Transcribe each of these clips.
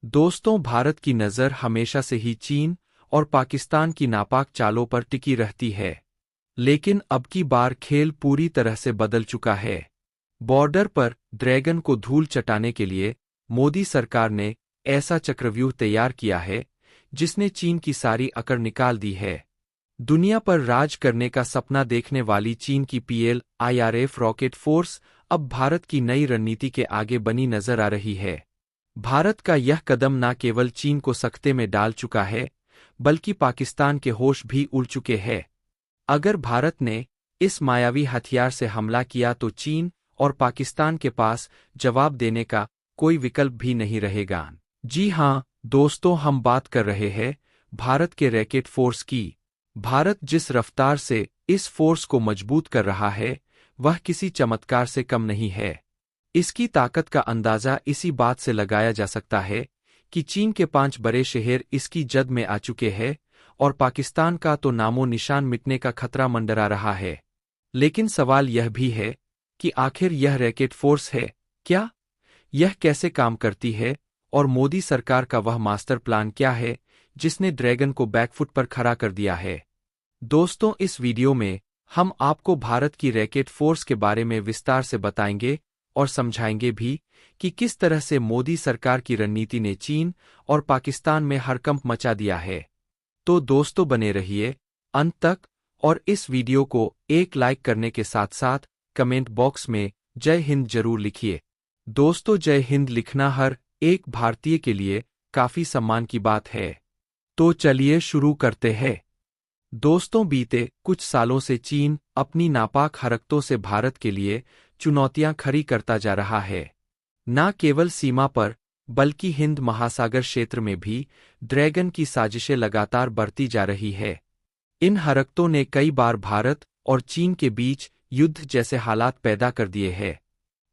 दोस्तों, भारत की नज़र हमेशा से ही चीन और पाकिस्तान की नापाक चालों पर टिकी रहती है। लेकिन अब की बार खेल पूरी तरह से बदल चुका है। बॉर्डर पर ड्रैगन को धूल चटाने के लिए मोदी सरकार ने ऐसा चक्रव्यूह तैयार किया है जिसने चीन की सारी अकड़ निकाल दी है। दुनिया पर राज करने का सपना देखने वाली चीन की PLIRF रॉकेट फोर्स अब भारत की नई रणनीति के आगे बनी नजर आ रही है। भारत का यह कदम न केवल चीन को सकते में डाल चुका है, बल्कि पाकिस्तान के होश भी उड़ चुके हैं। अगर भारत ने इस मायावी हथियार से हमला किया तो चीन और पाकिस्तान के पास जवाब देने का कोई विकल्प भी नहीं रहेगा। जी हां दोस्तों, हम बात कर रहे हैं भारत के रॉकेट फोर्स की। भारत जिस रफ्तार से इस फोर्स को मजबूत कर रहा है, वह किसी चमत्कार से कम नहीं है। इसकी ताकत का अंदाजा इसी बात से लगाया जा सकता है कि चीन के 5 बड़े शहर इसकी जद में आ चुके हैं और पाकिस्तान का तो नामो निशान मिटने का खतरा मंडरा रहा है। लेकिन सवाल यह भी है कि आखिर यह रॉकेट फोर्स है क्या? यह कैसे काम करती है और मोदी सरकार का वह मास्टर प्लान क्या है जिसने ड्रैगन को बैकफुट पर खड़ा कर दिया है? दोस्तों, इस वीडियो में हम आपको भारत की रॉकेट फोर्स के बारे में विस्तार से बताएंगे और समझाएंगे भी कि किस तरह से मोदी सरकार की रणनीति ने चीन और पाकिस्तान में हड़कंप मचा दिया है। तो दोस्तों, बने रहिए अंत तक और इस वीडियो को एक लाइक करने के साथ साथ कमेंट बॉक्स में जय हिंद जरूर लिखिए। दोस्तों, जय हिंद लिखना हर एक भारतीय के लिए काफी सम्मान की बात है। तो चलिए शुरू करते हैं। दोस्तों, बीते कुछ सालों से चीन अपनी नापाक हरकतों से भारत के लिए चुनौतियां खड़ी करता जा रहा है। न केवल सीमा पर बल्कि हिंद महासागर क्षेत्र में भी ड्रैगन की साजिशें लगातार बढ़ती जा रही है। इन हरकतों ने कई बार भारत और चीन के बीच युद्ध जैसे हालात पैदा कर दिए हैं।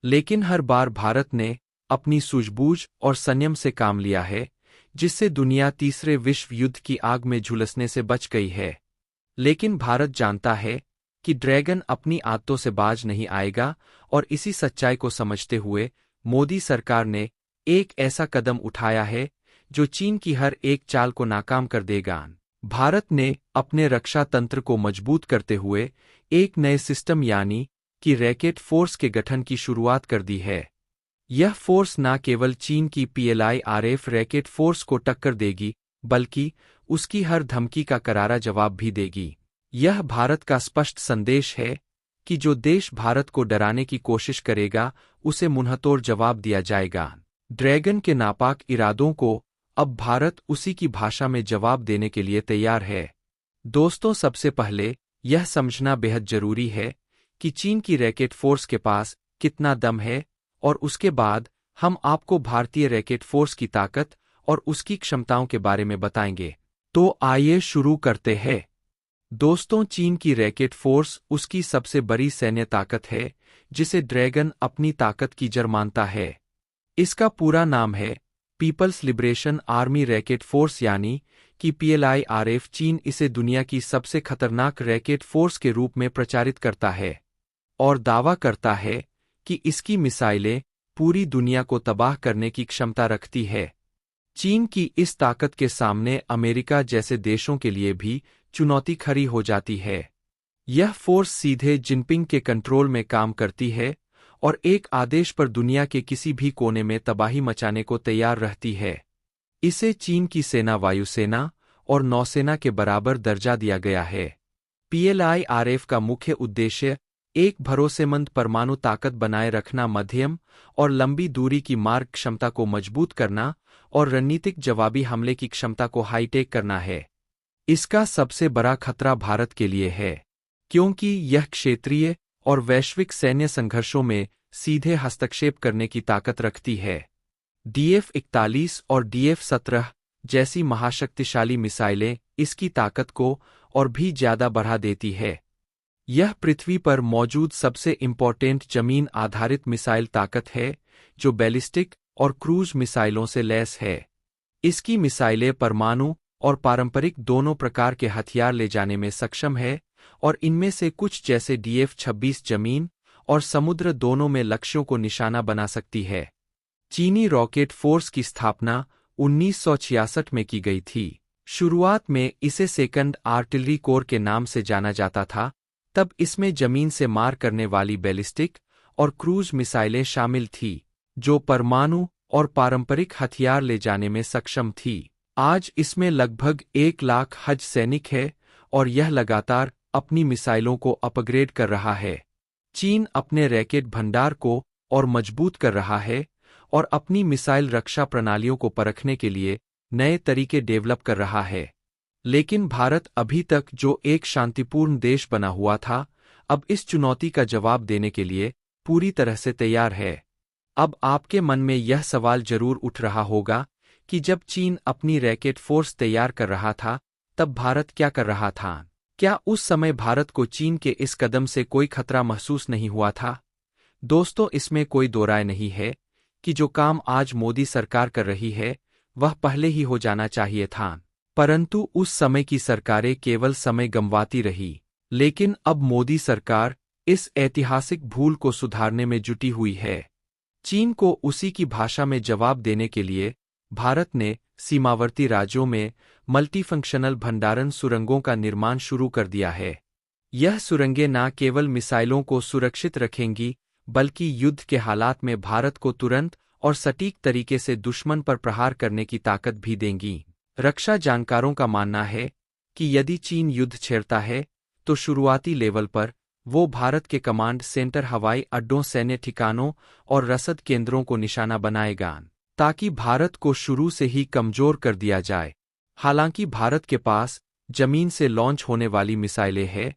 लेकिन हर बार भारत ने अपनी सूझबूझ और संयम से काम लिया है, जिससे दुनिया तीसरे विश्व युद्ध की आग में झुलसने से बच गई है। लेकिन भारत जानता है कि ड्रैगन अपनी आदतों से बाज नहीं आएगा और इसी सच्चाई को समझते हुए मोदी सरकार ने एक ऐसा कदम उठाया है जो चीन की हर एक चाल को नाकाम कर देगा। भारत ने अपने रक्षा तंत्र को मजबूत करते हुए एक नए सिस्टम यानी कि रॉकेट फोर्स के गठन की शुरुआत कर दी है। यह फोर्स न केवल चीन की PLIRF रॉकेट फोर्स को टक्कर देगी, बल्कि उसकी हर धमकी का करारा जवाब भी देगी। यह भारत का स्पष्ट संदेश है कि जो देश भारत को डराने की कोशिश करेगा, उसे मुंहतोड़ जवाब दिया जाएगा। ड्रैगन के नापाक इरादों को अब भारत उसी की भाषा में जवाब देने के लिए तैयार है। दोस्तों, सबसे पहले यह समझना बेहद जरूरी है कि चीन की रॉकेट फोर्स के पास कितना दम है और उसके बाद हम आपको भारतीय रॉकेट फोर्स की ताकत और उसकी क्षमताओं के बारे में बताएंगे। तो आइए शुरू करते हैं। दोस्तों, चीन की रॉकेट फोर्स उसकी सबसे बड़ी सैन्य ताकत है जिसे ड्रैगन अपनी ताकत की जड़ मानता है। इसका पूरा नाम है people's liberation army rocket force यानी कि PLIRF। चीन इसे दुनिया की सबसे खतरनाक रॉकेट फोर्स के रूप में प्रचारित करता है और दावा करता है कि इसकी मिसाइलें पूरी दुनिया को तबाह करने की क्षमता रखती है। चीन की इस ताकत के सामने अमेरिका जैसे देशों के लिए भी चुनौती खड़ी हो जाती है। यह फोर्स सीधे जिनपिंग के कंट्रोल में काम करती है और एक आदेश पर दुनिया के किसी भी कोने में तबाही मचाने को तैयार रहती है। इसे चीन की सेना, वायुसेना और नौसेना के बराबर दर्जा दिया गया है। PLIRF का मुख्य उद्देश्य एक भरोसेमंद परमाणु ताकत बनाए रखना, मध्यम और लंबी दूरी की मार्ग क्षमता को मजबूत करना और रणनीतिक जवाबी हमले की क्षमता को हाईटेक करना है। इसका सबसे बड़ा खतरा भारत के लिए है, क्योंकि यह क्षेत्रीय और वैश्विक सैन्य संघर्षों में सीधे हस्तक्षेप करने की ताकत रखती है। DF-41 और DF-17 जैसी महाशक्तिशाली मिसाइलें इसकी ताकत को और भी ज्यादा बढ़ा देती है। यह पृथ्वी पर मौजूद सबसे इम्पोर्टेंट जमीन आधारित मिसाइल ताकत है जो बैलिस्टिक और क्रूज मिसाइलों से लैस है। इसकी मिसाइलें परमाणु और पारंपरिक दोनों प्रकार के हथियार ले जाने में सक्षम है और इनमें से कुछ जैसे DF-26 जमीन और समुद्र दोनों में लक्ष्यों को निशाना बना सकती है। चीनी रॉकेट फोर्स की स्थापना 1966 में की गई थी। शुरुआत में इसे सेकंड आर्टिलरी कोर के नाम से जाना जाता था। तब इसमें जमीन से मार करने वाली बैलिस्टिक और क्रूज मिसाइलें शामिल थी, जो परमाणु और पारंपरिक हथियार ले जाने में सक्षम थी। आज इसमें लगभग 1 लाख हज सैनिक है और यह लगातार अपनी मिसाइलों को अपग्रेड कर रहा है। चीन अपने रैकेट भंडार को और मजबूत कर रहा है और अपनी मिसाइल रक्षा प्रणालियों को परखने के लिए नए तरीके डेवलप कर रहा है। लेकिन भारत अभी तक जो एक शांतिपूर्ण देश बना हुआ था, अब इस चुनौती का जवाब देने के लिए पूरी तरह से तैयार है। अब आपके मन में यह सवाल जरूर उठ रहा होगा कि जब चीन अपनी रैकेट फोर्स तैयार कर रहा था, तब भारत क्या कर रहा था? क्या उस समय भारत को चीन के इस कदम से कोई खतरा महसूस नहीं हुआ था? दोस्तों, इसमें कोई दो राय नहीं है कि जो काम आज मोदी सरकार कर रही है, वह पहले ही हो जाना चाहिए था। परंतु उस समय की सरकारें केवल समय गंवाती रही। लेकिन अब मोदी सरकार इस ऐतिहासिक भूल को सुधारने में जुटी हुई है। चीन को उसी की भाषा में जवाब देने के लिए भारत ने सीमावर्ती राज्यों में मल्टीफंक्शनल भंडारण सुरंगों का निर्माण शुरू कर दिया है। यह सुरंगें न केवल मिसाइलों को सुरक्षित रखेंगी, बल्कि युद्ध के हालात में भारत को तुरंत और सटीक तरीके से दुश्मन पर प्रहार करने की ताकत भी देंगी। रक्षा जानकारों का मानना है कि यदि चीन युद्ध छेड़ता है, तो शुरुआती लेवल पर वो भारत के कमांड सेंटर, हवाई अड्डों, सैन्य ठिकानों और रसद केंद्रों को निशाना बनाएगा, ताकि भारत को शुरू से ही कमजोर कर दिया जाए। हालांकि भारत के पास जमीन से लॉन्च होने वाली मिसाइलें हैं,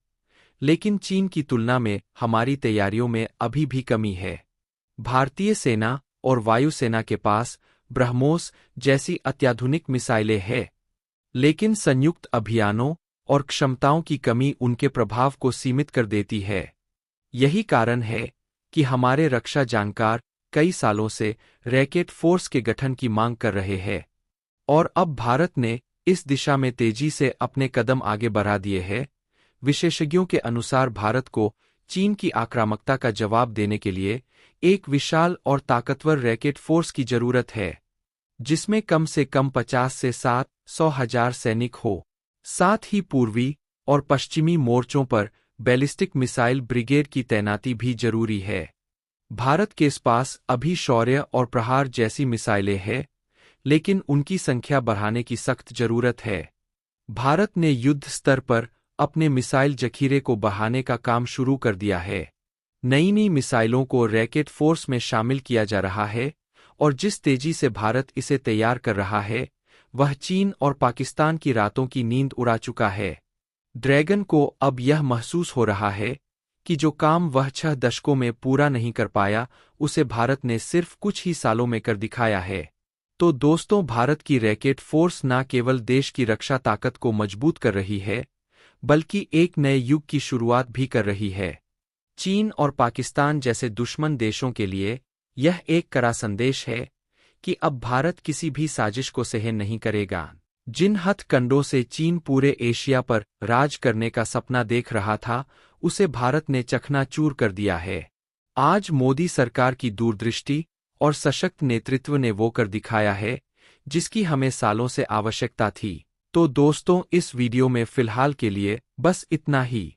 लेकिन चीन की तुलना में हमारी तैयारियों में अभी भी कमी है। भारतीय सेना और वायुसेना के पास ब्रह्मोस जैसी अत्याधुनिक मिसाइलें हैं, लेकिन संयुक्त अभियानों और क्षमताओं की कमी उनके प्रभाव को सीमित कर देती है। यही कारण है कि हमारे रक्षा जानकार कई सालों से रैकेट फोर्स के गठन की मांग कर रहे हैं, और अब भारत ने इस दिशा में तेजी से अपने कदम आगे बढ़ा दिए हैं। विशेषज्ञों के अनुसार भारत को चीन की आक्रामकता का जवाब देने के लिए एक विशाल और ताकतवर रैकेट फोर्स की जरूरत है, जिसमें कम से कम 50 से 700,000 सैनिक हो। साथ ही पूर्वी और पश्चिमी मोर्चों पर बैलिस्टिक मिसाइल ब्रिगेड की तैनाती भी जरूरी है। भारत के पास अभी शौर्य और प्रहार जैसी मिसाइलें हैं, लेकिन उनकी संख्या बढ़ाने की सख्त जरूरत है। भारत ने युद्ध स्तर पर अपने मिसाइल जखीरे को बढ़ाने का काम शुरू कर दिया है। नई मिसाइलों को रैकेट फोर्स में शामिल किया जा रहा है, और जिस तेजी से भारत इसे तैयार कर रहा है, वह चीन और पाकिस्तान की रातों की नींद उड़ा चुका है। ड्रैगन को अब यह महसूस हो रहा है कि जो काम वह 6 दशकों में पूरा नहीं कर पाया, उसे भारत ने सिर्फ कुछ ही सालों में कर दिखाया है। तो दोस्तों, भारत की रैकेट फोर्स न केवल देश की रक्षा ताकत को मजबूत कर रही है, बल्कि एक नए युग की शुरुआत भी कर रही है। चीन और पाकिस्तान जैसे दुश्मन देशों के लिए यह एक कड़ा संदेश है कि अब भारत किसी भी साजिश को सहन नहीं करेगा। जिन हथकंडों से चीन पूरे एशिया पर राज करने का सपना देख रहा था, उसे भारत ने चकनाचूर कर दिया है। आज मोदी सरकार की दूरदृष्टि और सशक्त नेतृत्व ने वो कर दिखाया है जिसकी हमें सालों से आवश्यकता थी। तो दोस्तों, इस वीडियो में फिलहाल के लिए बस इतना ही।